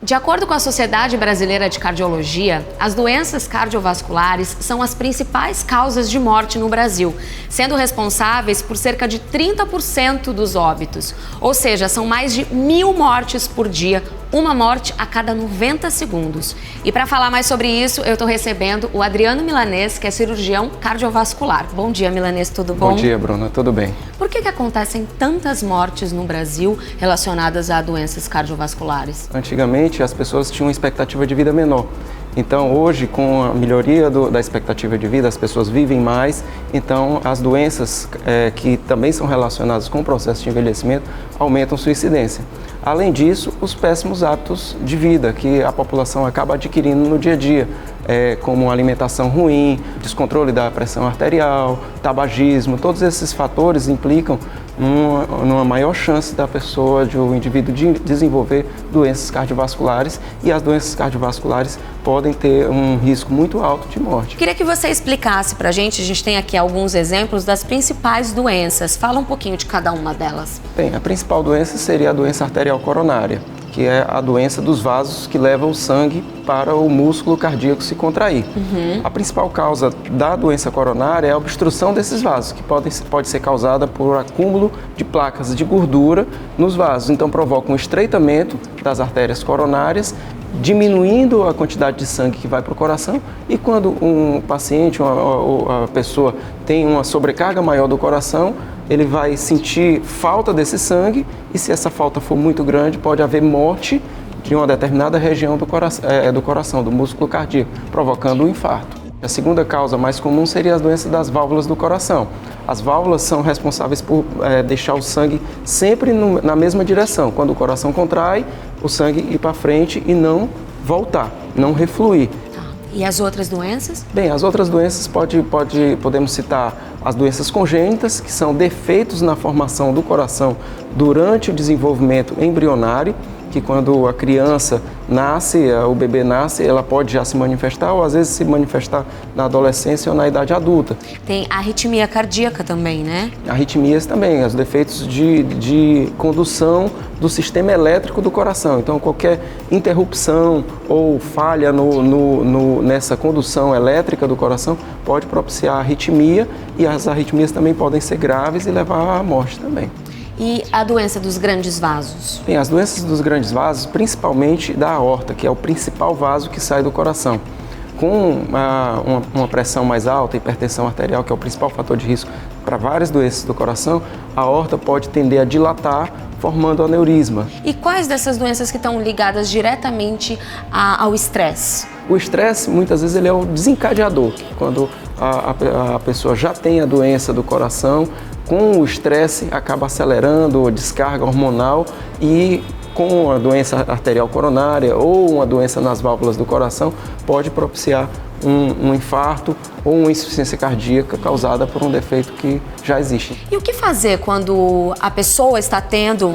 De acordo com a Sociedade Brasileira de Cardiologia, as doenças cardiovasculares são as principais causas de morte no Brasil, sendo responsáveis por cerca de 30% dos óbitos. Ou seja, são mais de 1.000 mortes por dia, uma morte a cada 90 segundos. E para falar mais sobre isso, eu estou recebendo o Adriano Milanês, que é cirurgião cardiovascular. Bom dia, Milanês, tudo bom? Bom dia, Bruna, tudo bem. Por que acontecem tantas mortes no Brasil relacionadas a doenças cardiovasculares? Antigamente, as pessoas tinham uma expectativa de vida menor. Então, hoje, com a melhoria da expectativa de vida, as pessoas vivem mais. Então, as doenças que também são relacionadas com o processo de envelhecimento aumentam sua incidência. Além disso, os péssimos hábitos de vida que a população acaba adquirindo no dia a dia, como alimentação ruim, descontrole da pressão arterial, tabagismo, todos esses fatores implicam numa maior chance da pessoa, do indivíduo, de desenvolver doenças cardiovasculares, e as doenças cardiovasculares podem ter um risco muito alto de morte. Queria que você explicasse pra gente, a gente tem aqui alguns exemplos das principais doenças. Fala um pouquinho de cada uma delas. Bem, a principal doença seria a doença arterial coronária, que é a doença dos vasos que levam o sangue para o músculo cardíaco se contrair. A principal causa da doença coronária é a obstrução desses vasos, que pode ser causada por acúmulo de placas de gordura nos vasos. Então provoca um estreitamento das artérias coronárias, diminuindo a quantidade de sangue que vai para o coração, e quando um paciente ou a pessoa tem uma sobrecarga maior do coração, ele vai sentir falta desse sangue, e se essa falta for muito grande, pode haver morte de uma determinada região do coração, do músculo cardíaco, provocando um infarto. A segunda causa mais comum seria as doenças das válvulas do coração. As válvulas são responsáveis por deixar o sangue sempre na mesma direção. Quando o coração contrai, o sangue ir para frente e não voltar, não refluir. E as outras doenças? Bem, as outras doenças podemos citar as doenças congênitas, que são defeitos na formação do coração durante o desenvolvimento embrionário, que quando a criança nasce, o bebê nasce, ela pode já se manifestar, ou às vezes se manifestar na adolescência ou na idade adulta. Tem arritmia cardíaca também, né? Arritmias também, os defeitos de condução do sistema elétrico do coração. Então, qualquer interrupção ou falha nessa condução elétrica do coração pode propiciar arritmia, e as arritmias também podem ser graves e levar à morte também. E a doença dos grandes vasos? Bem, as doenças dos grandes vasos, principalmente da aorta, que é o principal vaso que sai do coração. Com uma pressão mais alta, hipertensão arterial, que é o principal fator de risco para várias doenças do coração, a aorta pode tender a dilatar, formando aneurisma. E quais dessas doenças que estão ligadas diretamente ao estresse? O estresse, muitas vezes, ele é o desencadeador. Quando a pessoa já tem a doença do coração, com o estresse acaba acelerando a descarga hormonal, e com a doença arterial coronária ou uma doença nas válvulas do coração pode propiciar um infarto ou uma insuficiência cardíaca causada por um defeito que já existe. E o que fazer quando a pessoa está tendo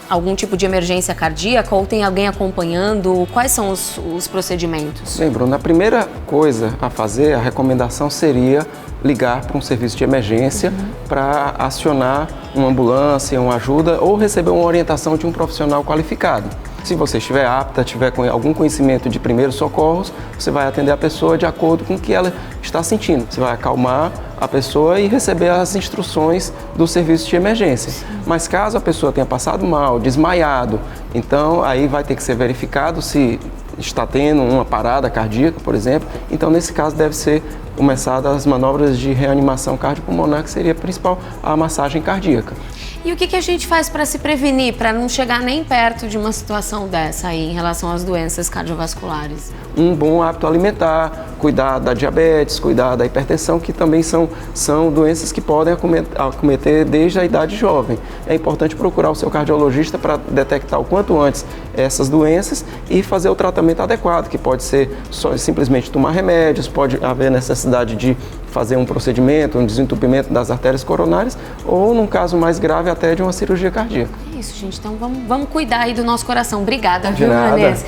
algum tipo de emergência cardíaca ou tem alguém acompanhando? Quais são os procedimentos? Bem, Bruno, a primeira coisa a fazer, a recomendação seria ligar para um serviço de emergência para acionar uma ambulância, uma ajuda, ou receber uma orientação de um profissional qualificado. Se você estiver apta, tiver algum conhecimento de primeiros socorros, você vai atender a pessoa de acordo com o que ela está sentindo. Você vai acalmar a pessoa e receber as instruções do serviço de emergência. Mas caso a pessoa tenha passado mal, desmaiado, então aí vai ter que ser verificado se está tendo uma parada cardíaca, por exemplo. Então, nesse caso, deve ser começadas as manobras de reanimação cardiopulmonar, que seria a principal, a massagem cardíaca. E o que a gente faz para se prevenir, para não chegar nem perto de uma situação dessa aí, em relação às doenças cardiovasculares? Um bom hábito alimentar, cuidar da diabetes, cuidar da hipertensão, que também são doenças que podem acometer desde a idade jovem. É importante procurar o seu cardiologista para detectar o quanto antes essas doenças e fazer o tratamento adequado, que pode ser simplesmente tomar remédios, pode haver necessidade de fazer um procedimento, um desentupimento das artérias coronárias, ou, num caso mais grave, até de uma cirurgia cardíaca. É isso, gente. Então vamos cuidar aí do nosso coração. Obrigada, De viu, nada. Milanês?